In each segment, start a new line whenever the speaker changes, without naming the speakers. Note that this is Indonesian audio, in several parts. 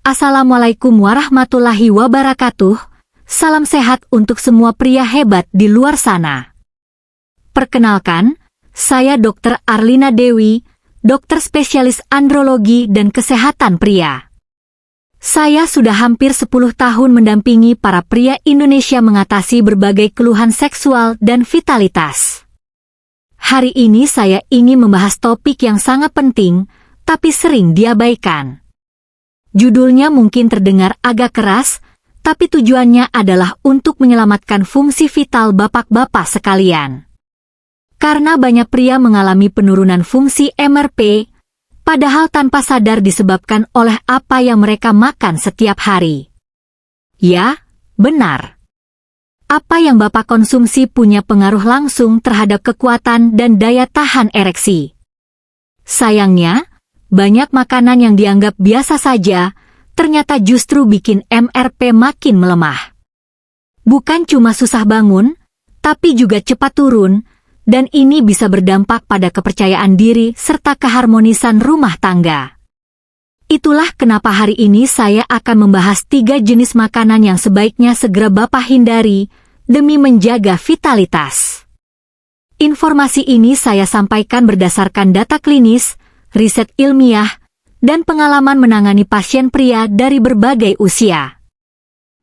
Assalamualaikum warahmatullahi wabarakatuh. Salam sehat untuk semua pria hebat di luar sana. Perkenalkan, saya Dr. Arlina Dewi, dokter spesialis andrologi dan kesehatan pria. Saya sudah hampir 10 tahun mendampingi para pria Indonesia mengatasi berbagai keluhan seksual dan vitalitas. Hari ini saya ingin membahas topik yang sangat penting, tapi sering diabaikan. Judulnya mungkin terdengar agak keras, tapi tujuannya adalah untuk menyelamatkan fungsi vital bapak-bapak sekalian. Karena banyak pria mengalami penurunan fungsi MRP, padahal tanpa sadar disebabkan oleh apa yang mereka makan setiap hari. Ya, benar. Apa yang bapak konsumsi punya pengaruh langsung terhadap kekuatan dan daya tahan ereksi. Sayangnya, banyak makanan yang dianggap biasa saja, ternyata justru bikin MRP makin melemah. Bukan cuma susah bangun, tapi juga cepat turun, dan ini bisa berdampak pada kepercayaan diri serta keharmonisan rumah tangga. Itulah kenapa hari ini saya akan membahas 3 jenis makanan yang sebaiknya segera bapak hindari, demi menjaga vitalitas. Informasi ini saya sampaikan berdasarkan data klinis, riset ilmiah, dan pengalaman menangani pasien pria dari berbagai usia.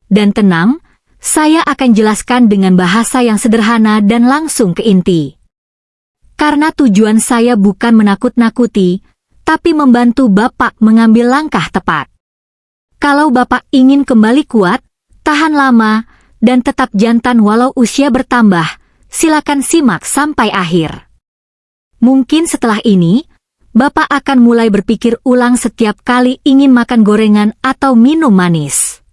Dan tenang, saya akan jelaskan dengan bahasa yang sederhana dan langsung ke inti. Karena tujuan saya bukan menakut-nakuti, tapi membantu Bapak mengambil langkah tepat. Kalau Bapak ingin kembali kuat, tahan lama, dan tetap jantan walau usia bertambah, silakan simak sampai akhir. Mungkin setelah ini, Bapak akan mulai berpikir ulang setiap kali ingin makan gorengan atau minum manis.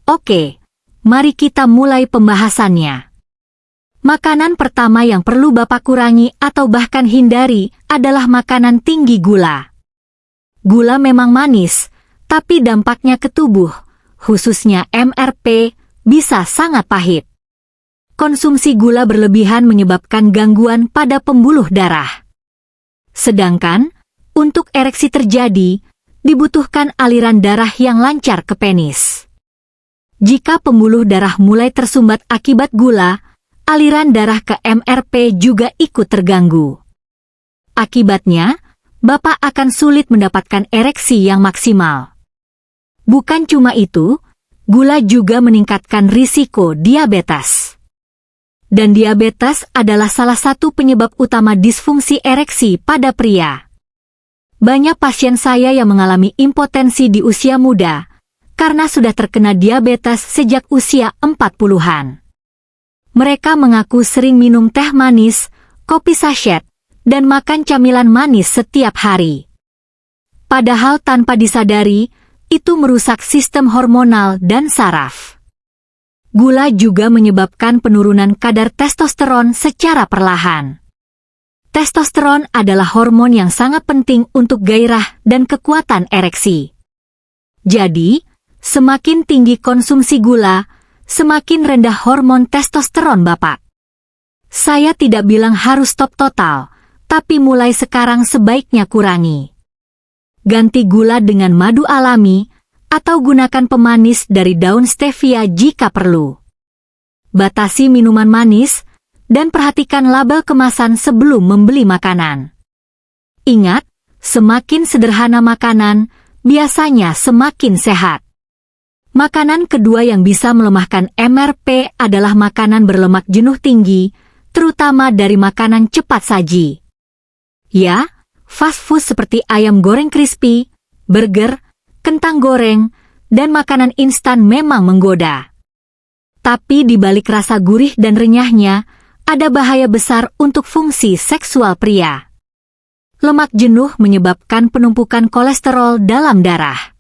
Oke, mari kita mulai pembahasannya. Makanan pertama yang perlu Bapak kurangi atau bahkan hindari adalah makanan tinggi gula. Gula memang manis, tapi dampaknya ke tubuh, khususnya MRP, bisa sangat pahit. Konsumsi gula berlebihan menyebabkan gangguan pada pembuluh darah. Sedangkan, untuk ereksi terjadi, dibutuhkan aliran darah yang lancar ke penis. Jika pembuluh darah mulai tersumbat akibat gula, aliran darah ke MRP juga ikut terganggu. Akibatnya, Bapak akan sulit mendapatkan ereksi yang maksimal. Bukan cuma itu, gula juga meningkatkan risiko diabetes. Dan diabetes adalah salah satu penyebab utama disfungsi ereksi pada pria. Banyak pasien saya yang mengalami impotensi di usia muda, karena sudah terkena diabetes sejak usia 40-an. Mereka mengaku sering minum teh manis, kopi sachet, dan makan camilan manis setiap hari. Padahal tanpa disadari, itu merusak sistem hormonal dan saraf. Gula juga menyebabkan penurunan kadar testosteron secara perlahan. Testosteron adalah hormon yang sangat penting untuk gairah dan kekuatan ereksi. Jadi, semakin tinggi konsumsi gula, semakin rendah hormon testosteron Bapak. Saya tidak bilang harus stop total, tapi mulai sekarang sebaiknya kurangi. Ganti gula dengan madu alami, atau gunakan pemanis dari daun stevia jika perlu. Batasi minuman manis, dan perhatikan label kemasan sebelum membeli makanan. Ingat, semakin sederhana makanan, biasanya semakin sehat. Makanan kedua yang bisa melemahkan MRP adalah makanan berlemak jenuh tinggi, terutama dari makanan cepat saji. Ya, fast food seperti ayam goreng crispy, burger, kentang goreng, dan makanan instan memang menggoda. Tapi di balik rasa gurih dan renyahnya, ada bahaya besar untuk fungsi seksual pria. Lemak jenuh menyebabkan penumpukan kolesterol dalam darah.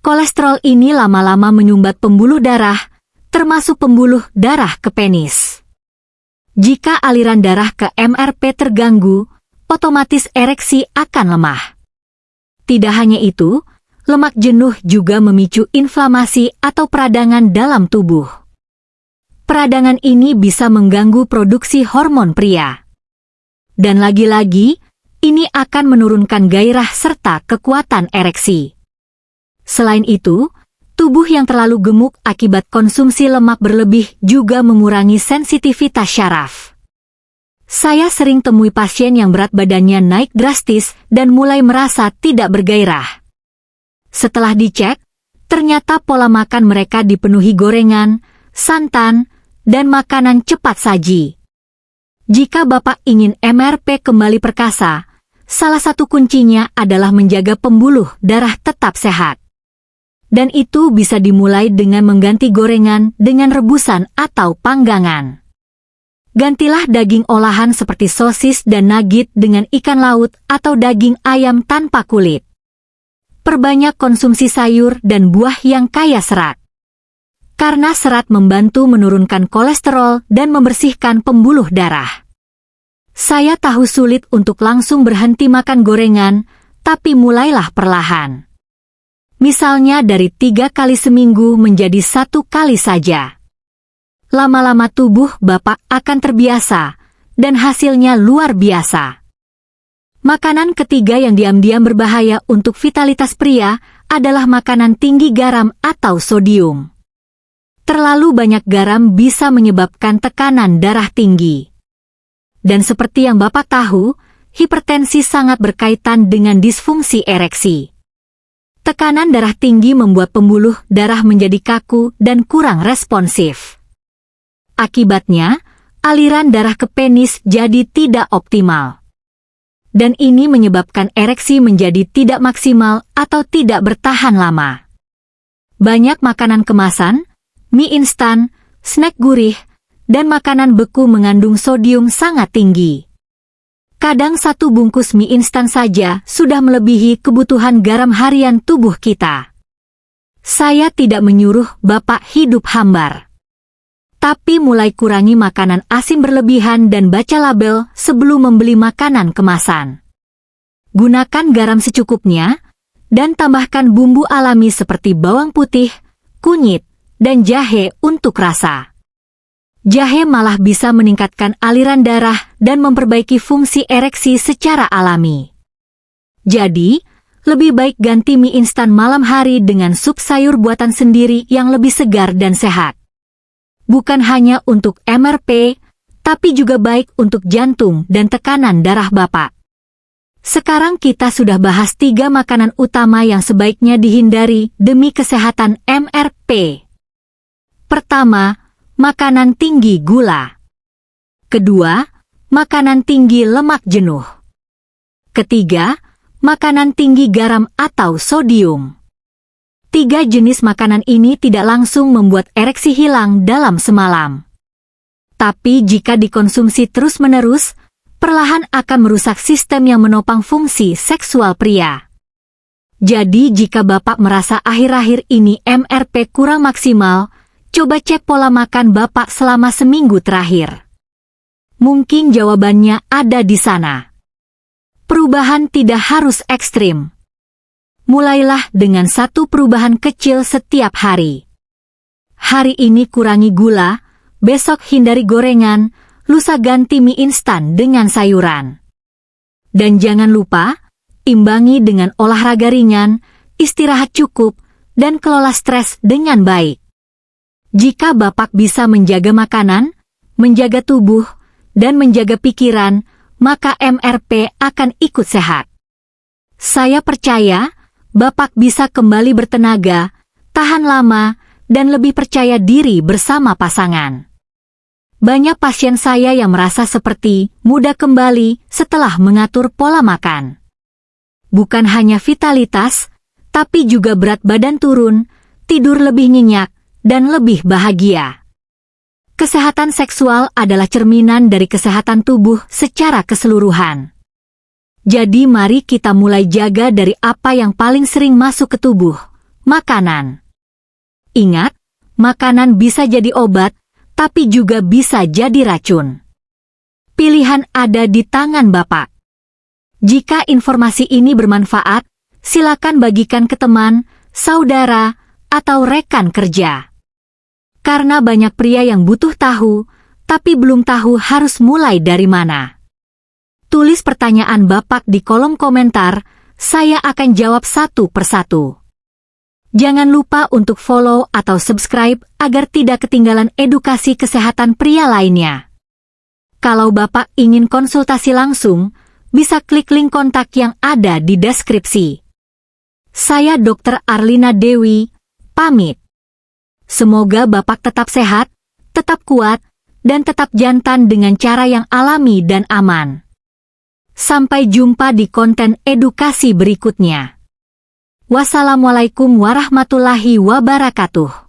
Kolesterol ini lama-lama menyumbat pembuluh darah, termasuk pembuluh darah ke penis. Jika aliran darah ke MRP terganggu, otomatis ereksi akan lemah. Tidak hanya itu, lemak jenuh juga memicu inflamasi atau peradangan dalam tubuh. Peradangan ini bisa mengganggu produksi hormon pria. Dan lagi-lagi, ini akan menurunkan gairah serta kekuatan ereksi. Selain itu, tubuh yang terlalu gemuk akibat konsumsi lemak berlebih juga mengurangi sensitivitas syaraf. Saya sering temui pasien yang berat badannya naik drastis dan mulai merasa tidak bergairah. Setelah dicek, ternyata pola makan mereka dipenuhi gorengan, santan, dan makanan cepat saji. Jika Bapak ingin MRP kembali perkasa, salah satu kuncinya adalah menjaga pembuluh darah tetap sehat. Dan itu bisa dimulai dengan mengganti gorengan dengan rebusan atau panggangan. Gantilah daging olahan seperti sosis dan nugget dengan ikan laut atau daging ayam tanpa kulit. Perbanyak konsumsi sayur dan buah yang kaya serat. Karena serat membantu menurunkan kolesterol dan membersihkan pembuluh darah. Saya tahu sulit untuk langsung berhenti makan gorengan, tapi mulailah perlahan. Misalnya dari 3 kali seminggu menjadi 1 kali saja. Lama-lama tubuh Bapak akan terbiasa, dan hasilnya luar biasa. Makanan ketiga yang diam-diam berbahaya untuk vitalitas pria adalah makanan tinggi garam atau sodium. Terlalu banyak garam bisa menyebabkan tekanan darah tinggi. Dan seperti yang Bapak tahu, hipertensi sangat berkaitan dengan disfungsi ereksi. Tekanan darah tinggi membuat pembuluh darah menjadi kaku dan kurang responsif. Akibatnya, aliran darah ke penis jadi tidak optimal. Dan ini menyebabkan ereksi menjadi tidak maksimal atau tidak bertahan lama. Banyak makanan kemasan, mie instan, snack gurih, dan makanan beku mengandung sodium sangat tinggi. Kadang 1 bungkus mie instan saja sudah melebihi kebutuhan garam harian tubuh kita. Saya tidak menyuruh Bapak hidup hambar. Tapi mulai kurangi makanan asin berlebihan dan baca label sebelum membeli makanan kemasan. Gunakan garam secukupnya, dan tambahkan bumbu alami seperti bawang putih, kunyit, dan jahe untuk rasa. Jahe malah bisa meningkatkan aliran darah dan memperbaiki fungsi ereksi secara alami. Jadi, lebih baik ganti mie instan malam hari dengan sup sayur buatan sendiri yang lebih segar dan sehat. Bukan hanya untuk MRP, tapi juga baik untuk jantung dan tekanan darah Bapak. Sekarang kita sudah bahas 3 makanan utama yang sebaiknya dihindari demi kesehatan MRP. Pertama, makanan tinggi gula. Kedua, makanan tinggi lemak jenuh. Ketiga, makanan tinggi garam atau sodium. 3 jenis makanan ini tidak langsung membuat ereksi hilang dalam semalam. Tapi jika dikonsumsi terus-menerus, perlahan akan merusak sistem yang menopang fungsi seksual pria. Jadi jika Bapak merasa akhir-akhir ini MRP kurang maksimal, coba cek pola makan Bapak selama seminggu terakhir. Mungkin jawabannya ada di sana. Perubahan tidak harus ekstrim. Mulailah dengan 1 perubahan kecil setiap hari. Hari ini kurangi gula, besok hindari gorengan, lusa ganti mie instan dengan sayuran. Dan jangan lupa, imbangi dengan olahraga ringan, istirahat cukup, dan kelola stres dengan baik. Jika Bapak bisa menjaga makanan, menjaga tubuh, dan menjaga pikiran, maka MRP akan ikut sehat. Saya percaya, Bapak bisa kembali bertenaga, tahan lama, dan lebih percaya diri bersama pasangan. Banyak pasien saya yang merasa seperti mudah kembali setelah mengatur pola makan. Bukan hanya vitalitas, tapi juga berat badan turun, tidur lebih nyenyak, dan lebih bahagia. Kesehatan seksual adalah cerminan dari kesehatan tubuh secara keseluruhan. Jadi mari kita mulai jaga dari apa yang paling sering masuk ke tubuh, makanan. Ingat, makanan bisa jadi obat, tapi juga bisa jadi racun. Pilihan ada di tangan Bapak. Jika informasi ini bermanfaat, silakan bagikan ke teman, saudara, atau rekan kerja. Karena banyak pria yang butuh tahu, tapi belum tahu harus mulai dari mana. Tulis pertanyaan Bapak di kolom komentar, saya akan jawab satu persatu. Jangan lupa untuk follow atau subscribe agar tidak ketinggalan edukasi kesehatan pria lainnya. Kalau Bapak ingin konsultasi langsung, bisa klik link kontak yang ada di deskripsi. Saya Dr. Arlina Dewi, pamit. Semoga Bapak tetap sehat, tetap kuat, dan tetap jantan dengan cara yang alami dan aman. Sampai jumpa di konten edukasi berikutnya. Wassalamualaikum warahmatullahi wabarakatuh.